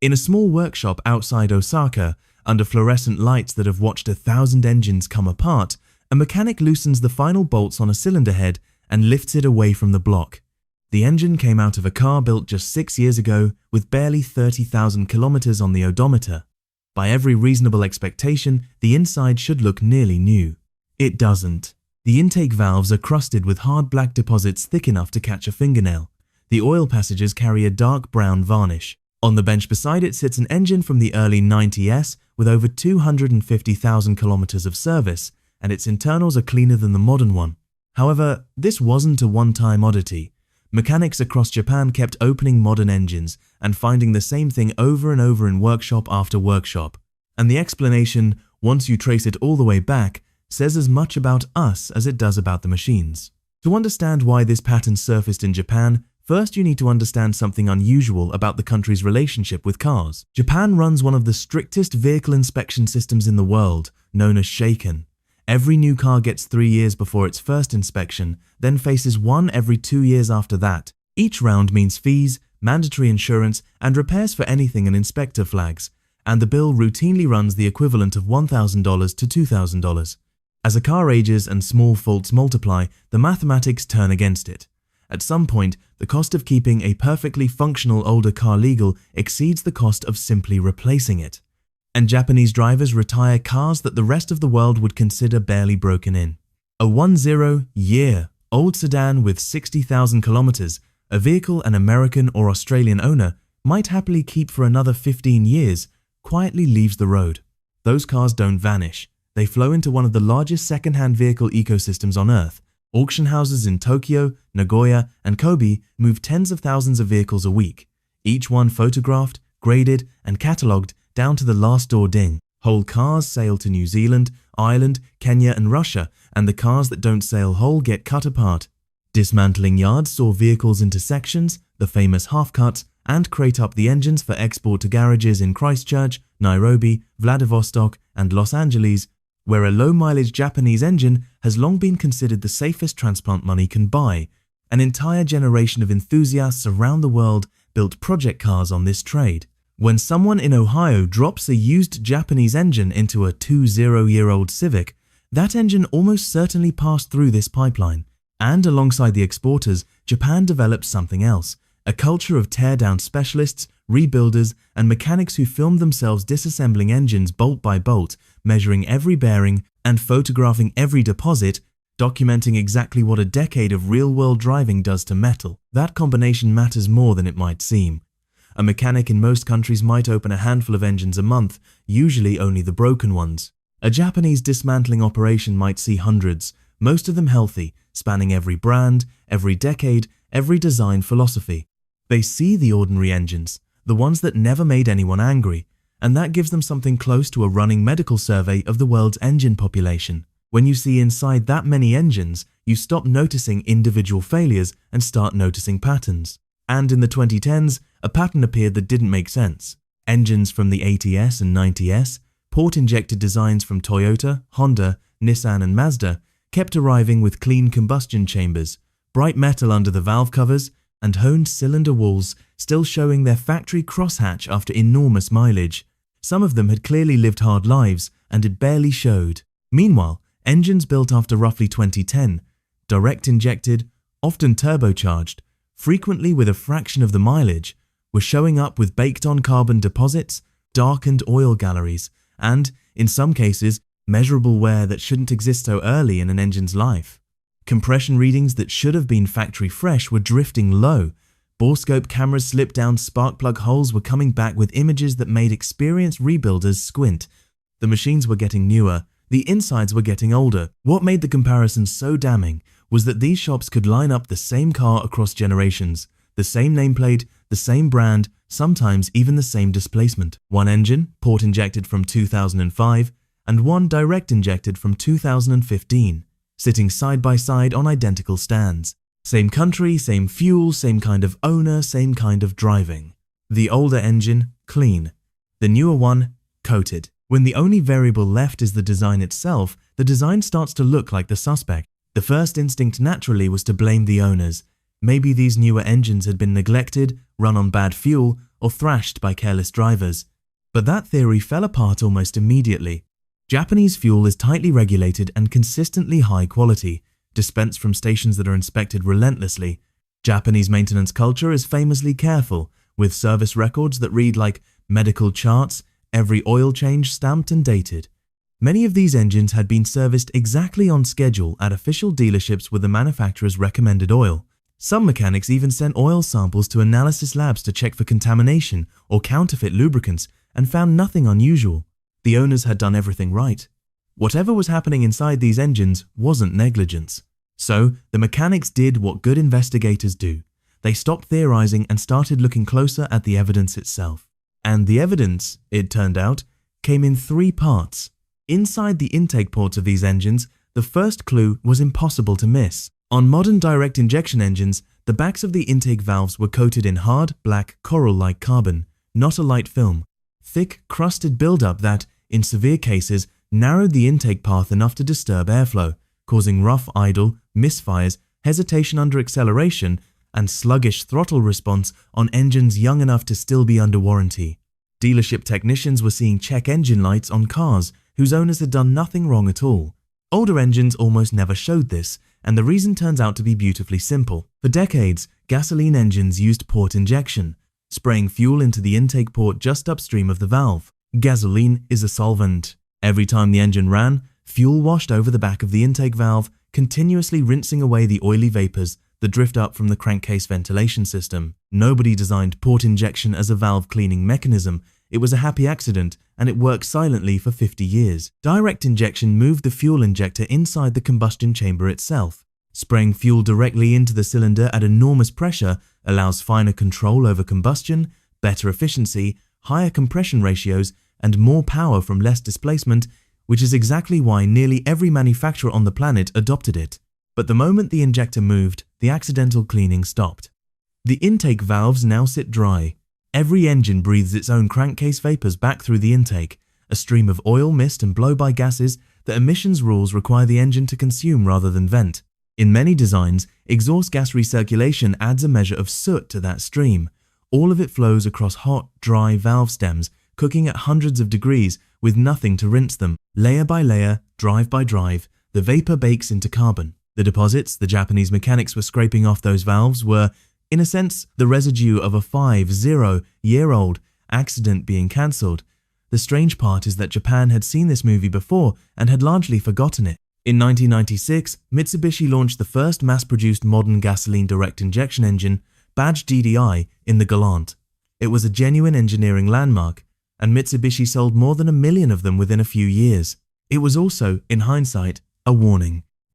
In a small workshop outside Osaka, under fluorescent lights that have watched 1,000 engines come apart, a mechanic loosens the final bolts on a cylinder head and lifts it away from the block. The engine came out of a car built just 6 years ago with barely 30,000 kilometers on the odometer. By every reasonable expectation, the inside should look nearly new. It doesn't. The intake valves are crusted with hard black deposits thick enough to catch a fingernail. The oil passages carry a dark brown varnish. On the bench beside it sits an engine from the early 90s with over 250,000 kilometers of service, and its internals are cleaner than the modern one. However, this wasn't a one-time oddity. Mechanics across Japan kept opening modern engines and finding the same thing over and over in workshop after workshop. And the explanation, once you trace it all the way back, says as much about us as it does about the machines. To understand why this pattern surfaced in Japan, first you need to understand something unusual about the country's relationship with cars. Japan runs one of the strictest vehicle inspection systems in the world, known as Shaken. Every new car gets 3 years before its first inspection, then faces one every 2 years after that. Each round means fees, mandatory insurance, and repairs for anything an inspector flags, and the bill routinely runs the equivalent of $1,000 to $2,000. As a car ages and small faults multiply, the mathematics turn against it. At some point, the cost of keeping a perfectly functional older car legal exceeds the cost of simply replacing it. And Japanese drivers retire cars that the rest of the world would consider barely broken in. A 10-year-old sedan with 60,000 kilometers, a vehicle an American or Australian owner might happily keep for another 15 years, quietly leaves the road. Those cars don't vanish. They flow into one of the largest second-hand vehicle ecosystems on Earth. Auction houses in Tokyo, Nagoya, and Kobe move tens of thousands of vehicles a week, each one photographed, graded, and catalogued down to the last door ding. Whole cars sail to New Zealand, Ireland, Kenya, and Russia, and the cars that don't sail whole get cut apart. Dismantling yards saw vehicles into sections, the famous half-cuts, and crate up the engines for export to garages in Christchurch, Nairobi, Vladivostok, and Los Angeles, where a low-mileage Japanese engine has long been considered the safest transplant money can buy. An entire generation of enthusiasts around the world built project cars on this trade. When someone in Ohio drops a used Japanese engine into a 20-year-old Civic, that engine almost certainly passed through this pipeline. And alongside the exporters, Japan developed something else, a culture of tear-down specialists, rebuilders, and mechanics who filmed themselves disassembling engines bolt by bolt, measuring every bearing and photographing every deposit, documenting exactly what a decade of real-world driving does to metal. That combination matters more than it might seem. A mechanic in most countries might open a handful of engines a month, usually only the broken ones. A Japanese dismantling operation might see hundreds, most of them healthy, spanning every brand, every decade, every design philosophy. They see the ordinary engines, the ones that never made anyone angry, and that gives them something close to a running medical survey of the world's engine population. When you see inside that many engines, you stop noticing individual failures and start noticing patterns. And in the 2010s, a pattern appeared that didn't make sense. Engines from the 80s and 90s, port-injected designs from Toyota, Honda, Nissan and Mazda kept arriving with clean combustion chambers, bright metal under the valve covers, and honed cylinder walls still showing their factory crosshatch after enormous mileage. Some of them had clearly lived hard lives, and it barely showed. Meanwhile, engines built after roughly 2010, direct injected, often turbocharged, frequently with a fraction of the mileage, were showing up with baked-on carbon deposits, darkened oil galleries, and, in some cases, measurable wear that shouldn't exist so early in an engine's life. Compression readings that should have been factory fresh were drifting low. Borescope cameras slipped down spark plug holes were coming back with images that made experienced rebuilders squint. The machines were getting newer, the insides were getting older. What made the comparison so damning was that these shops could line up the same car across generations, the same nameplate, the same brand, sometimes even the same displacement. One engine, port injected from 2005, and one direct injected from 2015, sitting side by side on identical stands. Same country, same fuel, same kind of owner, same kind of driving. The older engine, clean. The newer one, coated. When the only variable left is the design itself, the design starts to look like the suspect. The first instinct naturally was to blame the owners. Maybe these newer engines had been neglected, run on bad fuel, or thrashed by careless drivers. But that theory fell apart almost immediately. Japanese fuel is tightly regulated and consistently high quality, dispensed from stations that are inspected relentlessly. Japanese maintenance culture is famously careful, with service records that read like medical charts, every oil change stamped and dated. Many of these engines had been serviced exactly on schedule at official dealerships with the manufacturer's recommended oil. Some mechanics even sent oil samples to analysis labs to check for contamination or counterfeit lubricants and found nothing unusual. The owners had done everything right. Whatever was happening inside these engines wasn't negligence. So, the mechanics did what good investigators do. They stopped theorizing and started looking closer at the evidence itself. And the evidence, it turned out, came in 3 parts. Inside the intake ports of these engines, the first clue was impossible to miss. On modern direct injection engines, the backs of the intake valves were coated in hard, black, coral-like carbon, not a light film. Thick, crusted buildup that, in severe cases, narrowed the intake path enough to disturb airflow, causing rough idle, misfires, hesitation under acceleration, and sluggish throttle response on engines young enough to still be under warranty. Dealership technicians were seeing check engine lights on cars whose owners had done nothing wrong at all. Older engines almost never showed this, and the reason turns out to be beautifully simple. For decades, gasoline engines used port injection, spraying fuel into the intake port just upstream of the valve. Gasoline is a solvent. Every time the engine ran, fuel washed over the back of the intake valve, continuously rinsing away the oily vapors that drift up from the crankcase ventilation system. Nobody designed port injection as a valve cleaning mechanism. It was a happy accident, and it worked silently for 50 years. Direct injection moved the fuel injector inside the combustion chamber itself. Spraying fuel directly into the cylinder at enormous pressure allows finer control over combustion, better efficiency, higher compression ratios, and more power from less displacement, which is exactly why nearly every manufacturer on the planet adopted it. But the moment the injector moved, the accidental cleaning stopped. The intake valves now sit dry. Every engine breathes its own crankcase vapors back through the intake, a stream of oil, mist, and blow-by gases that emissions rules require the engine to consume rather than vent. In many designs, exhaust gas recirculation adds a measure of soot to that stream. All of it flows across hot, dry valve stems, cooking at hundreds of degrees with nothing to rinse them. Layer by layer, drive by drive, the vapor bakes into carbon. The deposits the Japanese mechanics were scraping off those valves were, in a sense, the residue of a 50-year-old accident being cancelled. The strange part is that Japan had seen this movie before and had largely forgotten it. In 1996, Mitsubishi launched the first mass-produced modern gasoline direct injection engine, badged DDI, in the Galant. It was a genuine engineering landmark, and Mitsubishi sold more than 1 million of them within a few years. It was also, in hindsight, a warning.